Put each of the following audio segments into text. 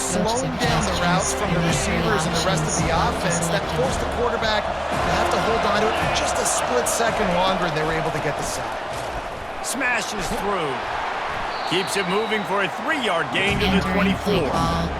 slowing down the routes from the receivers and the rest of the offense that forced the quarterback to have to hold on to it for just a split second longer, and they were able to get the sack. Smashes through. Keeps it moving for a 3-yard gain to the 24.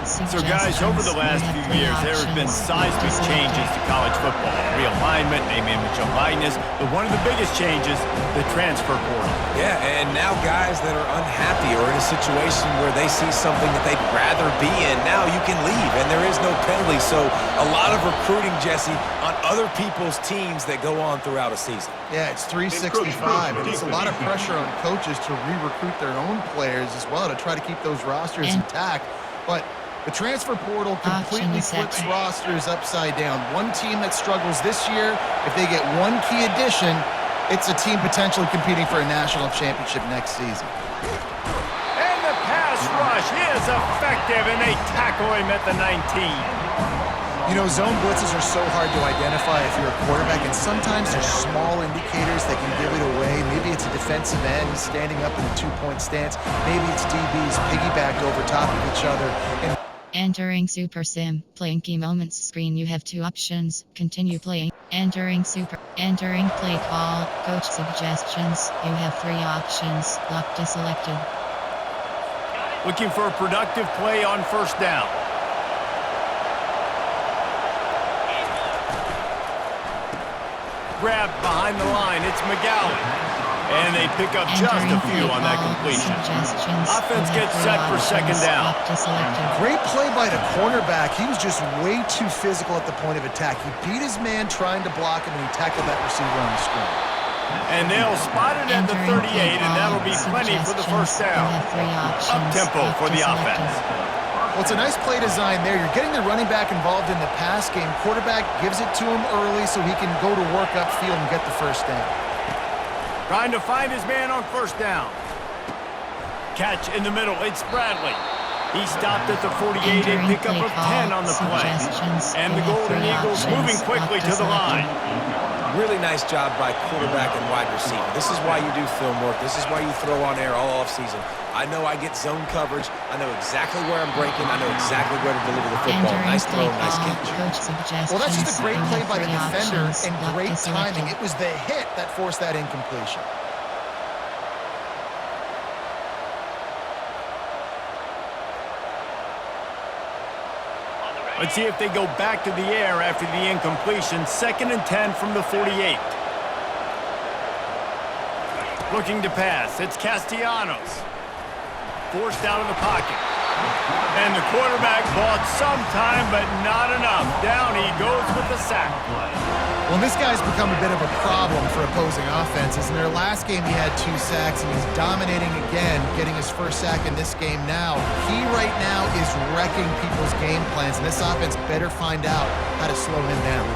So, guys, over the last few years, there have been seismic changes to college football. Realignment, name, image, and likeness. But one of the biggest changes, the transfer portal. Yeah, and now guys that are unhappy or in a situation where they see something that they'd rather be in, now you can leave, and there is no penalty. So a lot of recruiting, Jesse, on other people's teams that go on throughout a season. Yeah, it's 365, and it's a lot of pressure on coaches to re-recruit their own players as well to try to keep those rosters intact. But the transfer portal completely flips rosters upside down. One team that struggles this year, if they get one key addition, it's a team potentially competing for a national championship next season. And the pass rush is effective, and they tackle him at the 19. You know, zone blitzes are so hard to identify if you're a quarterback, and sometimes there's small indicators that can give it away. Maybe it's a defensive end standing up in a two-point stance. Maybe it's DBs piggybacked over top of each other. Entering Super Sim. Playing key moments screen. You have 2 options. Continue playing. Entering play call. Coach suggestions. You have 3 options. Lock to selected. Looking for a productive play on first down. Grabbed behind the line. It's McGowan. And they pick up just a few on that completion. Offense gets set for second down. Great play by the cornerback. He was just way too physical at the point of attack. He beat his man trying to block him, and he tackled that receiver on the screen. And they'll spot it at the 38, and that'll be plenty for the first down. Up-tempo for the offense. Well, it's a nice play design there. You're getting the running back involved in the pass game. Quarterback gives it to him early so he can go to work upfield and get the first down. Trying to find his man on first down. Catch in the middle. It's Bradley. He stopped at the 48, a pickup of 10 on the play. And the Golden Eagles moving quickly to the line. Really nice job by quarterback and wide receiver. This is why you do film work. This is why you throw on air all offseason. I know I get zone coverage. I know exactly where I'm breaking. I know exactly where to deliver the football. Nice throw, nice catch. Well, that's just a great play by the defender and great timing. It was the hit that forced that incompletion. Let's see if they go back to the air after the incompletion. 2nd and 10 from the 48. Looking to pass. It's Castellanos. Forced out of the pocket. And the quarterback bought some time, but not enough. Down he goes with the sack. Well, this guy's become a bit of a problem for opposing offenses. In their last game, he had 2 sacks, and he's dominating again, getting his first sack in this game now. He right now is wrecking people's game plans, and this offense better find out how to slow him down.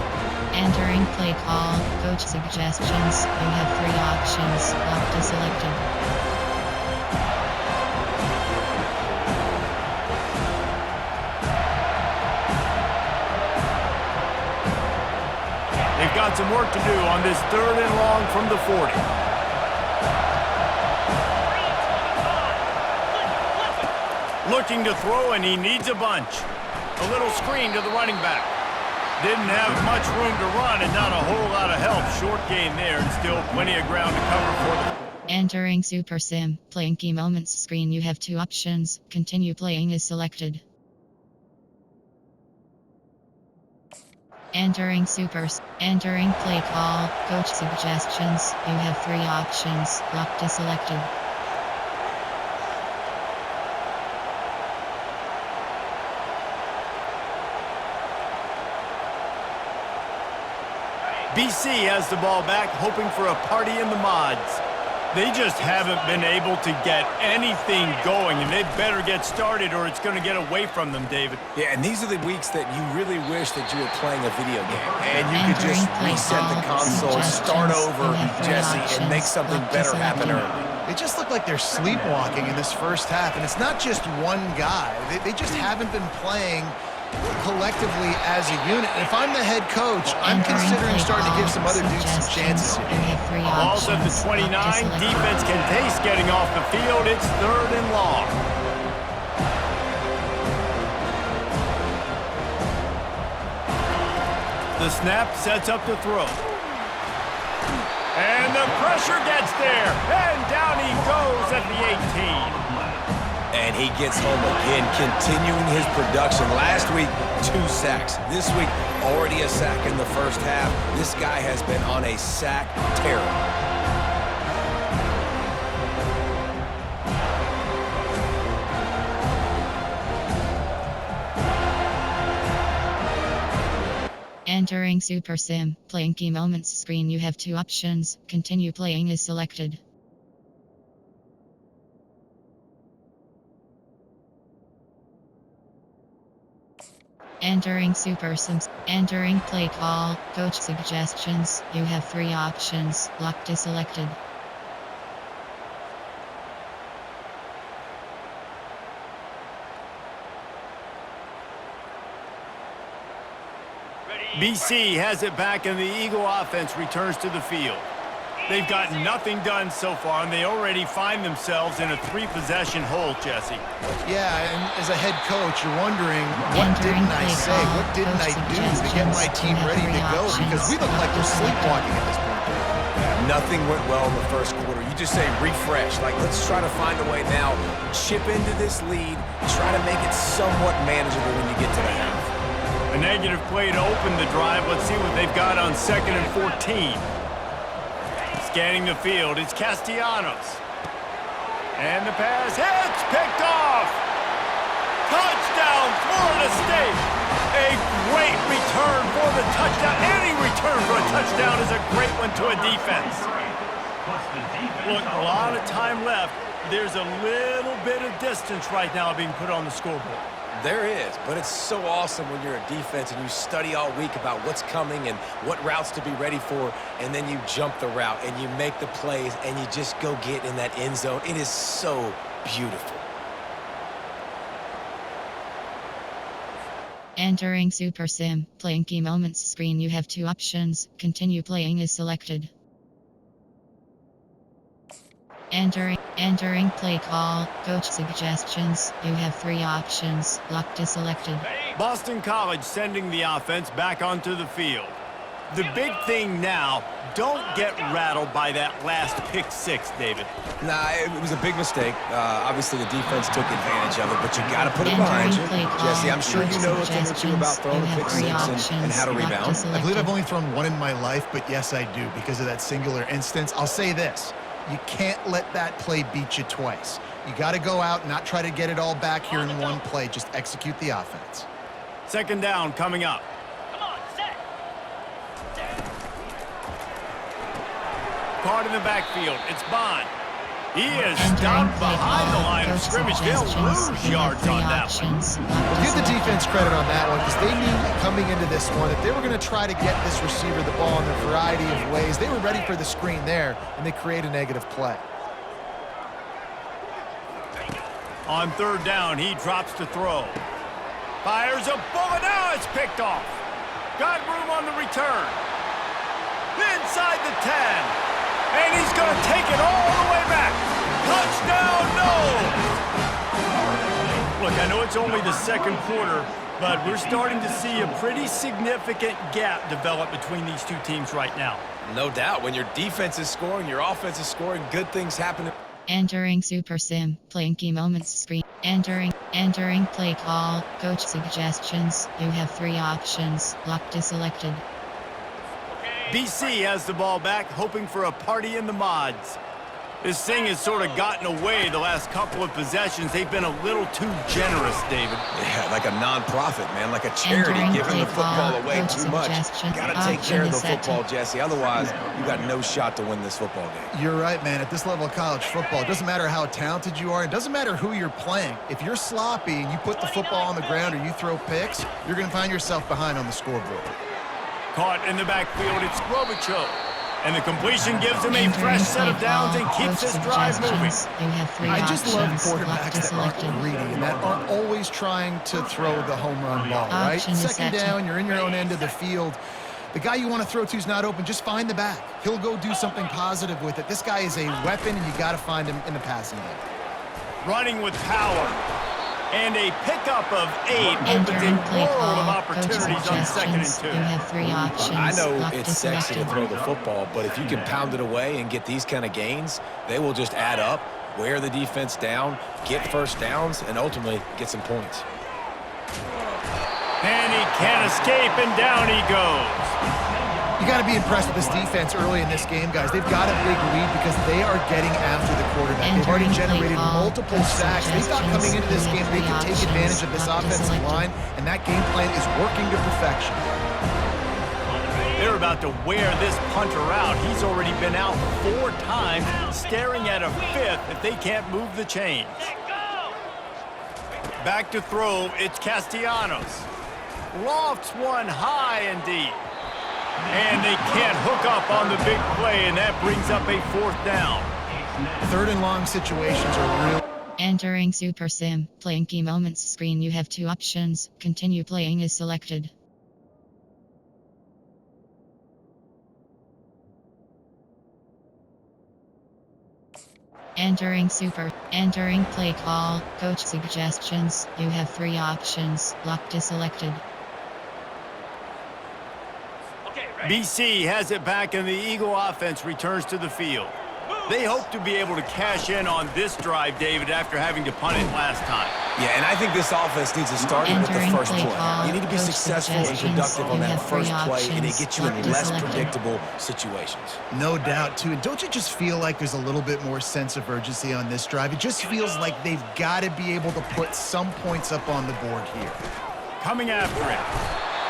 Entering play call. Coach suggestions. You have 3 options. Lock to selected. They've got some work to do on this 3rd and long from the 40. Looking to throw, and he needs a bunch. A little screen to the running back. Didn't have much room to run and not a whole lot of help. Short gain there and still plenty of ground to cover for them. Entering Super Sim. Playing key moments screen. You have 2 options. Continue playing is selected. Entering play call. Coach suggestions. You have 3 options. Lock to selected. BC has the ball back, hoping for a party in the mods. They just haven't been able to get anything going, and they better get started or it's going to get away from them, David. Yeah, and these are the weeks that you really wish that you were playing a video game, and you could just reset the console, start over, Jesse, and make something better happen early. They just look like they're sleepwalking in this first half, and it's not just one guy. They just haven't been playing collectively as a unit. And if I'm the head coach, I'm considering starting to give some other dudes some chances here. Ball's at the 29. Defense can taste getting off the field. It's 3rd and long. The snap sets up the throw. And the pressure gets there. And down he goes at the 18. And he gets home again, continuing his production. Last week, 2 sacks. This week, already a sack in the first half. This guy has been on a sack tear. Entering Super Sim. Playing key moments screen. You have 2 options. Continue playing is selected. Entering Super Sims. Entering play call. Coach suggestions. You have 3 options. Locked is selected. BC has it back, and the Eagle offense returns to the field. They've got nothing done so far, and they already find themselves in a 3-possession hole, Jesse. Yeah, and as a head coach, you're wondering, what didn't I say? What didn't I do to get my team ready to go? Because we look like we're sleepwalking at this point. Nothing went well in the first quarter. You just say refresh. Like, let's try to find a way now. Chip into this lead. Try to make it somewhat manageable when you get to the half. A negative play to open the drive. Let's see what they've got on 2nd and 14. Scanning the field, it's Castellanos. And the pass hits, picked off. Touchdown, Florida State. A great return for the touchdown. Any return for a touchdown is a great one to a defense. Look, a lot of time left. There's a little bit of distance right now being put on the scoreboard. There is, but it's so awesome when you're a defense and you study all week about what's coming and what routes to be ready for, and then you jump the route and you make the plays and you just go get in that end zone. It is so beautiful. Entering Super Sim. Playing key moments screen. You have 2 options. Continue playing is selected. Entering play call. Coach suggestions. You have 3 options. Locked is selected. Boston College sending the offense back onto the field. The big thing now, don't get rattled by that last pick 6, David. Nah, it was a big mistake. Obviously, the defense took advantage of it, but you got to put it behind you. Jesse, I'm sure you know a thing or 2 about throwing a pick 6 and how to rebound. I believe I've only thrown 1 in my life, but yes, I do because of that singular instance. I'll say this. You can't let that play beat you twice. You got to go out and not try to get it all back here in one play. Just execute the offense. 2nd down coming up. Caught in the backfield. It's Bond. He is stopped behind the line of scrimmage. They'll lose yards on that one. Well, give the defense credit on that one because they knew coming into this one that they were going to try to get this receiver the ball in a variety of ways. They were ready for the screen there, and they create a negative play. On 3rd down, he drops to throw. Fires a bullet. Now it's picked off. Got room on the return. Inside the 10. And he's going to take it all the way back. Touchdown, no! Look, I know it's only the 2nd quarter, but we're starting to see a pretty significant gap develop between these 2 teams right now. No doubt. When your defense is scoring, your offense is scoring, good things happen. Entering Super Sim. Playing key moments screen. Entering play call. Coach suggestions. You have 3 options. Locked is selected. BC has the ball back, hoping for a party in the mods. This thing has sort of gotten away the last couple of possessions. They've been a little too generous, David. Yeah, like a non-profit, man, like a charity giving the football away too much. Got to take care of the football, Jesse. Otherwise, you got no shot to win this football game. You're right, man. At this level of college football, it doesn't matter how talented you are. It doesn't matter who you're playing. If you're sloppy and you put the football on the ground or you throw picks, you're going to find yourself behind on the scoreboard. Caught in the backfield, it's Robichaux. And the completion gives him a fresh set of downs and keeps this drive moving. I just love quarterbacks that aren't greedy and that aren't always trying to throw the home run ball, right? 2nd down, you're in your own end of the field. The guy you want to throw to is not open. Just find the back. He'll go do something positive with it. This guy is a weapon, and you got to find him in the passing game. Running with power. And a pickup of 8 opens a Entering play world of call. opportunities on 2nd and 2. You have 3 options. I know Lock it's sexy to selected. throw the football, but if you can pound it away and get these kind of gains, they will just add up, wear the defense down, get first downs, and ultimately get some points. And he can't escape, and down he goes. You got to be impressed with this defense early in this game, guys. They've got a big lead because they are getting after the quarterback. They've already generated multiple sacks. They thought coming into this game they could take advantage of this offensive line, and that game plan is working to perfection. They're about to wear this punter out. He's already been out 4 times, staring at a 5th if they can't move the chains. Back to throw, it's Castellanos. Lofts one high and deep. And they can't hook up on the big play, and that brings up a 4th down. 3rd and long situations are real. Entering Super Sim. Playing key moments screen. You have 2 options. Continue playing is selected. Entering play call. Coach suggestions. You have 3 options. Locked is selected. BC has it back, and the Eagle offense returns to the field. They hope to be able to cash in on this drive, David, after having to punt it last time. Yeah, and I think this offense needs to start with the first play. You need to be successful and productive on that first play, and it gets you in less predictable situations. No doubt, too. And don't you just feel like there's a little bit more sense of urgency on this drive? It just feels like they've got to be able to put some points up on the board here. Coming after it.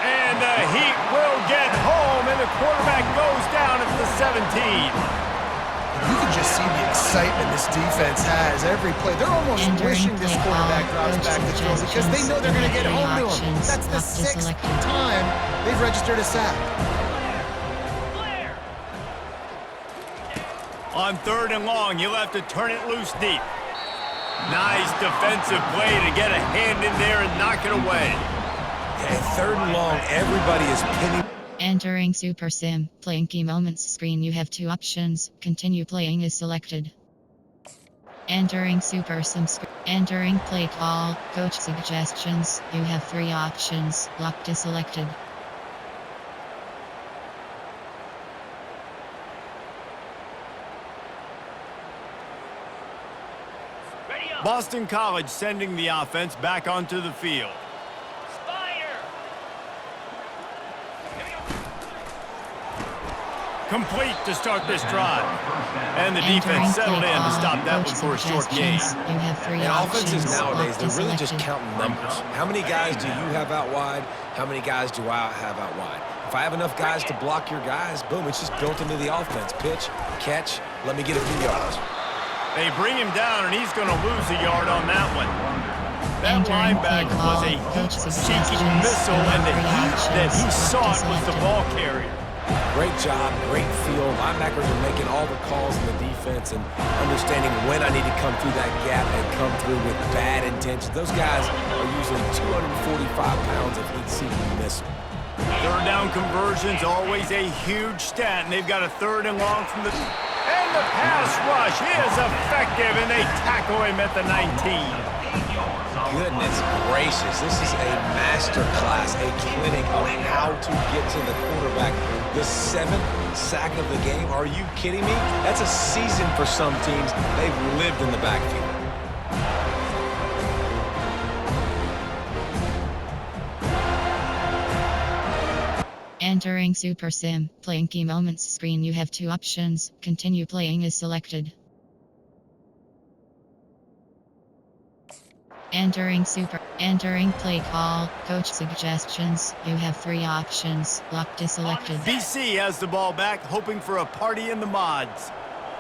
And the Heat will get home, and the quarterback goes down at the 17. You can just see the excitement this defense has every play. They're almost wishing this quarterback drops back to throw because they know they're going to get home to him. That's the 6th time they've registered a sack. On 3rd and long, you'll have to turn it loose deep. Nice defensive play to get a hand in there and knock it away. At 3rd and long, everybody is pinning. Entering Super Sim. Playing key moments screen. You have 2 options. Continue playing is selected. Entering Super Sim screen. Entering play call. Coach suggestions. You have 3 options. Locked is selected. Boston College sending the offense back onto the field. Complete to start this drive. And the defense settled in to stop that one for a short gain. You have 3 And options. offenses nowadays, Locked is they're really just selected. counting numbers. How many guys do you have out wide? How many guys do I have out wide? If I have enough guys to block your guys, boom, it's just built into the offense. Pitch, catch, let me get a few yards. They bring him down, and he's going to lose a yard on that one. That linebacker was a heat-seeking missile, and the heat that he sought was the ball carrier. Great job, great feel. Linebackers are making all the calls in the defense and understanding when I need to come through that gap and come through with bad intentions. Those guys are usually 245 pounds of heat-seeking missile. 3rd down conversion's always a huge stat, and they've got a 3rd and long from the... And the pass rush is effective, and they tackle him at the 19. Goodness gracious, this is a master class, a clinic on how to get to the quarterback. The 7th sack of the game, are you kidding me? That's a season for some teams. They've lived in the backfield. Entering Super Sim. Playing key moments screen. You have 2 options. Continue playing is selected. Entering play call. Coach suggestions. You have 3 options. Locked is selected. BC has the ball back, hoping for a party in the mods.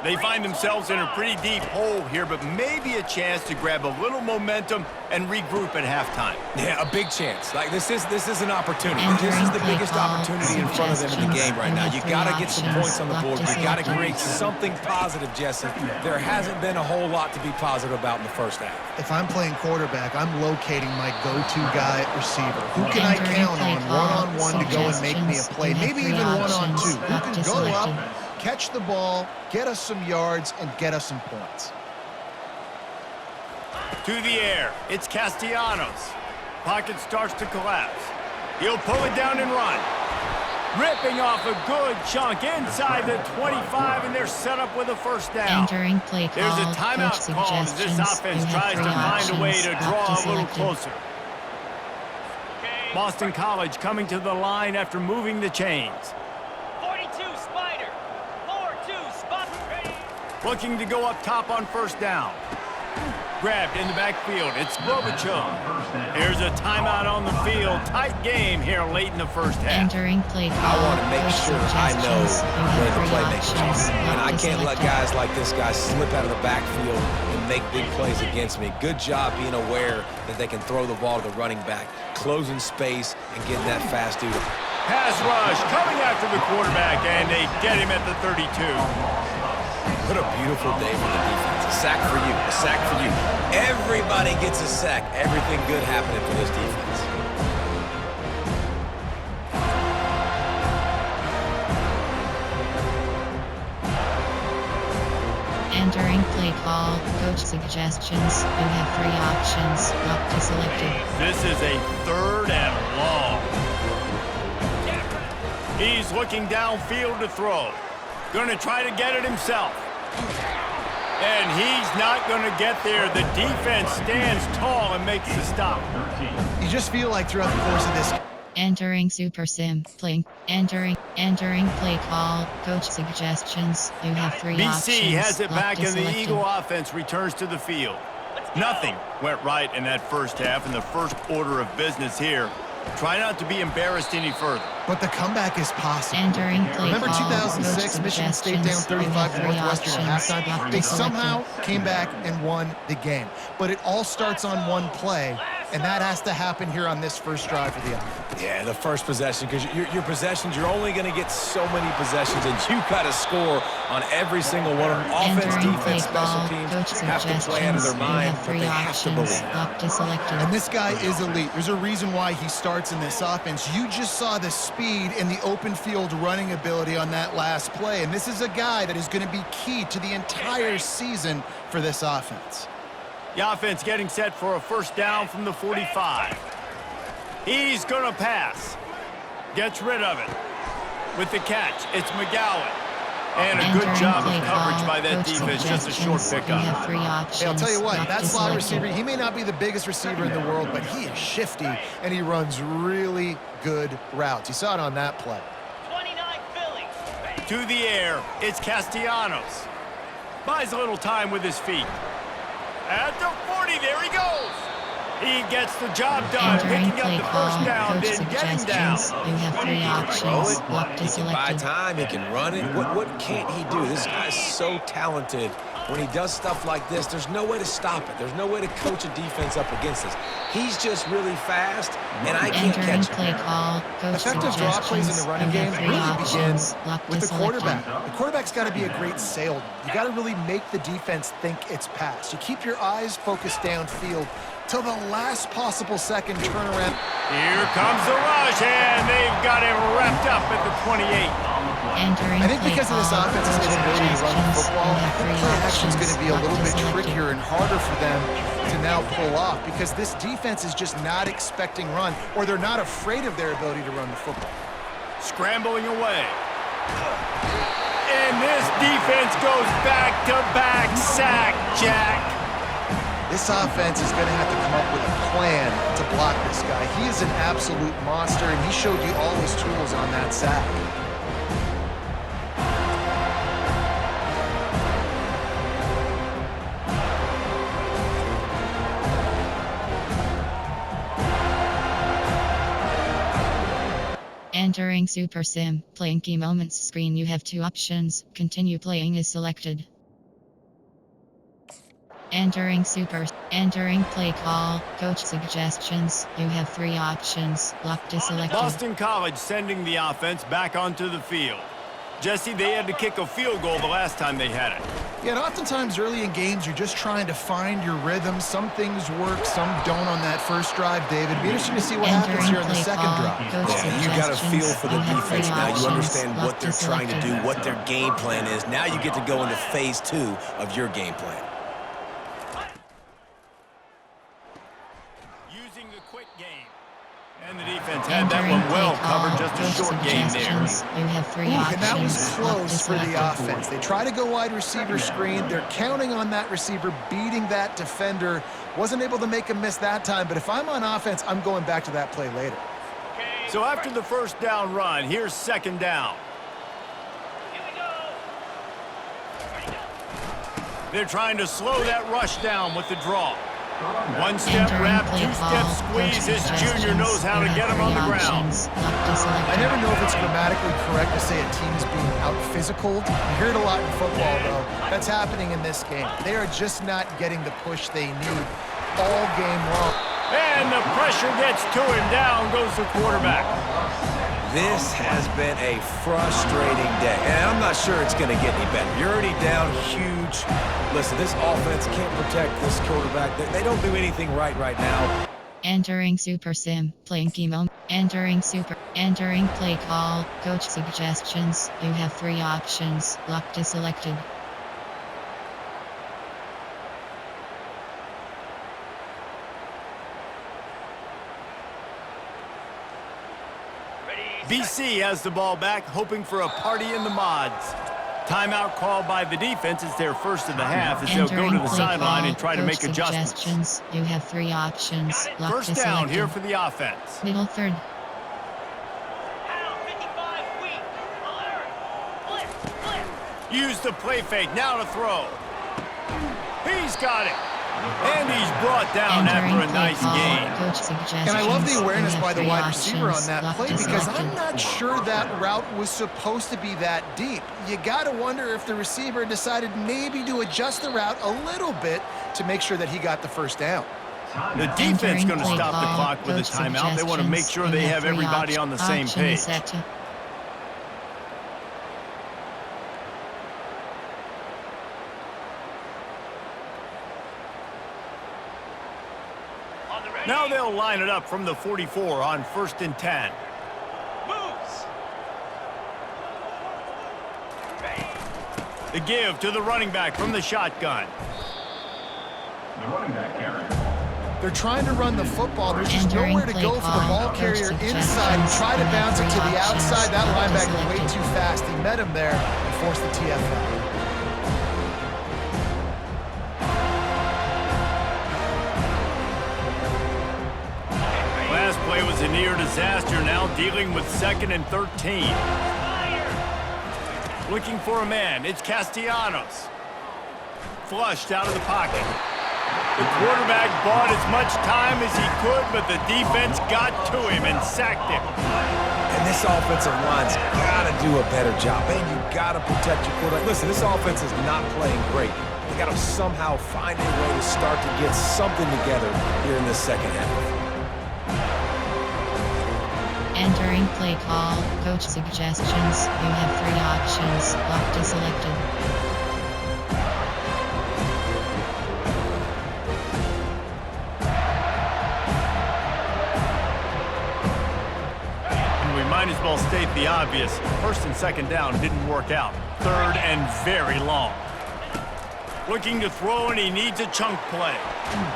They find themselves in a pretty deep hole here, but maybe a chance to grab a little momentum and regroup at halftime. Yeah, a big chance. Like this is an opportunity. This is the biggest opportunity in front of them in the game right now. You got to get some points on the board. You got to create something positive, Jesse. There hasn't been a whole lot to be positive about in the first half. If I'm playing quarterback, I'm locating my go-to guy at receiver. Who can I count on one-on-one to go and make me a play? Maybe even one-on-two. Who can go up, catch the ball, get us some yards, and get us some points. To the air, it's Castellanos. Pocket starts to collapse. He'll pull it down and run. Ripping off a good chunk inside the 25, and they're set up with a first down. Entering play call. There's a timeout call as this offense tries to find a way to draw a little closer. Boston College coming to the line after moving the chains. 42 Spider. 4-2 Spider. Looking to go up top on first down. Grabbed in the backfield. It's Klobuchar. Here's a timeout on the field. Tight game here late in the first half. Entering play call. I want to make sure I know where the playmakers are. And I Not can't let selected. guys like this guy slip out of the backfield and make big plays against me. Good job being aware that they can throw the ball to the running back, closing space, and getting that fast dude. Pass rush coming after the quarterback, and they get him at the 32. What a beautiful day for the defense. A sack for you. A sack for you. Everybody gets a sack. Everything good happening for this defense. Entering play call. Coach suggestions. You have 3 options. Up to selected. This is a 3rd and long. He's looking downfield to throw. Going to try to get it himself. And he's not going to get there. The defense stands tall and makes the stop. You just feel like throughout the course of this Entering Super Sim. Playing. Entering play call. Coach suggestions. You have 3 options. BC has it Up back, to and the selected. Eagle offense returns to the field. Nothing went right in that first half, and the first order of business here. Try not to be embarrassed any further. but the comeback is possible. Entering play Remember call. 2006, Coach Michigan State down suggestions. You have 35 to 3 Northwestern at options. halftime. Up They to somehow selected. came back and won the game. But it all starts on one play, and that has to happen here on this first drive for the offense. Yeah, the first possession, because your possessions, you're only going to get so many possessions, and you got to score on every single one of them. Offense, Entering play defense, special call. teams Coach have to play out of suggestions. their You mind, have but 3 they have to options. believe. Up to selected. And this guy is elite. There's a reason why he starts in this offense. You just saw the speed and the open field running ability on that last play. And this is a guy that is going to be key to the entire season for this offense. The offense getting set for a first down from the 45. He's going to pass. Gets rid of it. With the catch, it's McGowan. And a good Entering job play of coverage call. by that Coach defense. Just a short suggestions. You have pickup. 3 options. Hey, I'll tell you what, Up that to slot selected. receiver, he may not be the biggest receiver in the world, but he is shifty, and he runs really good routes. You saw it on that play. 29 Phillies. To the air, it's Castellanos. Buys a little time with his feet. At the 40, there he goes. He gets the job done, Entering picking up play the call. first down, Coach then getting down. suggestions. You have 3 options. Throw it. Up to He can buy selected. time. He can run it. What can't he do? This guy's so talented. When he does stuff like this, there's no way to stop it. There's no way to coach a defense up against this. He's just really fast, and I can't Entering catch him. play call. Coach Effective draw plays in suggestions. the running You game have 3 really options. begin Up to with the selected. quarterback. The quarterback's got to be a great salesman. You got to really make the defense think it's pass. You keep your eyes focused downfield till the last possible second turnaround. Here comes the rush, and they've got him wrapped up at the 28. Entering I think play because of this call. offense's Coach inability to run the suggestions. football, You have 3 play action is going to be a options. little Up to bit selected. trickier and harder for them to now pull off because this defense is just not expecting run, or they're not afraid of their ability to run the football. Scrambling away. And this defense goes back-to-back sack, Jack. This offense is going to have to come up with a plan to block this guy. He is an absolute monster, and he showed you all his tools on that sack. Entering Super Sim. Playing key moments screen. You have 2 options. Continue playing is selected. Entering play call. Coach suggestions. You have 3 options. Lock to selected. Boston College sending the offense back onto the field. Jesse, they had to kick a field goal the last time they had it. Yeah, and oftentimes early in games, you're just trying to find your rhythm. Some things work, some don't on that first drive, David. It'd be interesting to see what happens here in the play second call. drive. Coach Yeah, you got a feel suggestions. for the You have defense 3 now. You options. understand Lock what they're trying to do, selected. what their game plan is. Now you get to go into phase 2 of your game plan. And the defense had that one well covered, just a short gain there. You have 3 options. And that was close for the selected. offense. They try to go wide receiver screen. They're counting on that receiver beating that defender. Wasn't able to make a miss that time, but if I'm on offense, I'm going back to that play later. So after the first down run, here's second down. Here we go. Ready, go. They're trying to slow that rush down with the draw. One step wrap, two-step squeeze. This junior knows how to get him on the ground. I never know if it's grammatically correct to say a team is being out-physicaled. You hear it a lot in football, though. That's happening in this game. They are just not getting the push they need all game long. And the pressure gets to him. Down goes the quarterback. This has been a frustrating day, and I'm not sure it's going to get any better. You're already down huge. Listen, this offense can't protect this quarterback. They don't do anything right now. Entering Super Sim, playing chemo. Entering play call, coach suggestions. You have 3 options. Locked is selected. BC has the ball back, hoping for a party in the mods. Timeout called by the defense. It's their first of the half as they'll go to the sideline and try to make adjustments. You have 3 options. Locked First is down selected. here for the offense. Middle third. Pound 55 weak. Alert. Flip, flip. Use the play fake. Now to throw. He's got it. And he's brought down after a nice gain. And I love the awareness by the wide receiver on that play because I'm not sure that route was supposed to be that deep. You got to wonder if the receiver decided maybe to adjust the route a little bit to make sure that he got the first down. The defense going to stop the clock with a timeout. They want to make sure they have everybody on the same page. Now they'll line it up from the 44 on 1st and 10. Moves. The give to the running back from the shotgun. They're trying to run the football. There's just nowhere to go for the ball carrier inside and try to bounce it to the outside. That linebacker way too fast. He met him there and forced the TFL. Last play was a near disaster, now dealing with 2nd and 13. Looking for a man, it's Castellanos. Flushed out of the pocket. The quarterback bought as much time as he could, but the defense got to him and sacked him. And this offensive line's got to do a better job. Man, you got to protect your quarterback. Listen, this offense is not playing great. They got to somehow find a way to start to get something together here in the second half. Entering play call, coach suggestions. You have 3 options. Locked is selected. And we might as well state the obvious. 1st and 2nd down didn't work out. 3rd and very long. Looking to throw, and he needs a chunk play.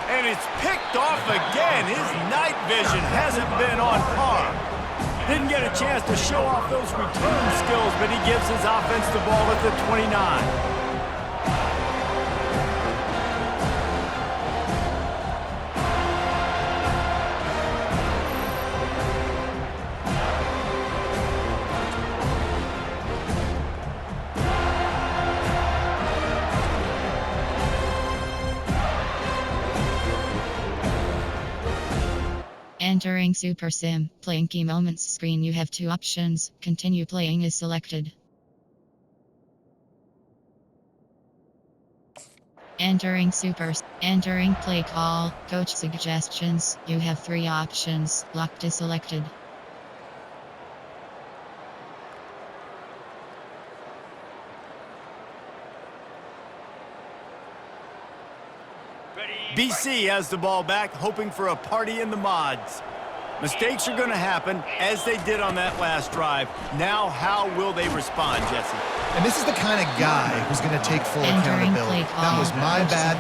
And it's picked off again. His night vision hasn't been on par. Didn't get a chance to show off those return skills, but he gives his offense the ball at the 29. Entering Super Sim, playing key moments screen. You have 2 options. Continue playing is selected. Entering play call, coach suggestions. You have 3 options. Locked is selected. BC has the ball back, hoping for a party in the mods. Mistakes are going to happen, as they did on that last drive. Now, how will they respond, Jesse? And this is the kind of guy who's going to take full accountability. That was my bad.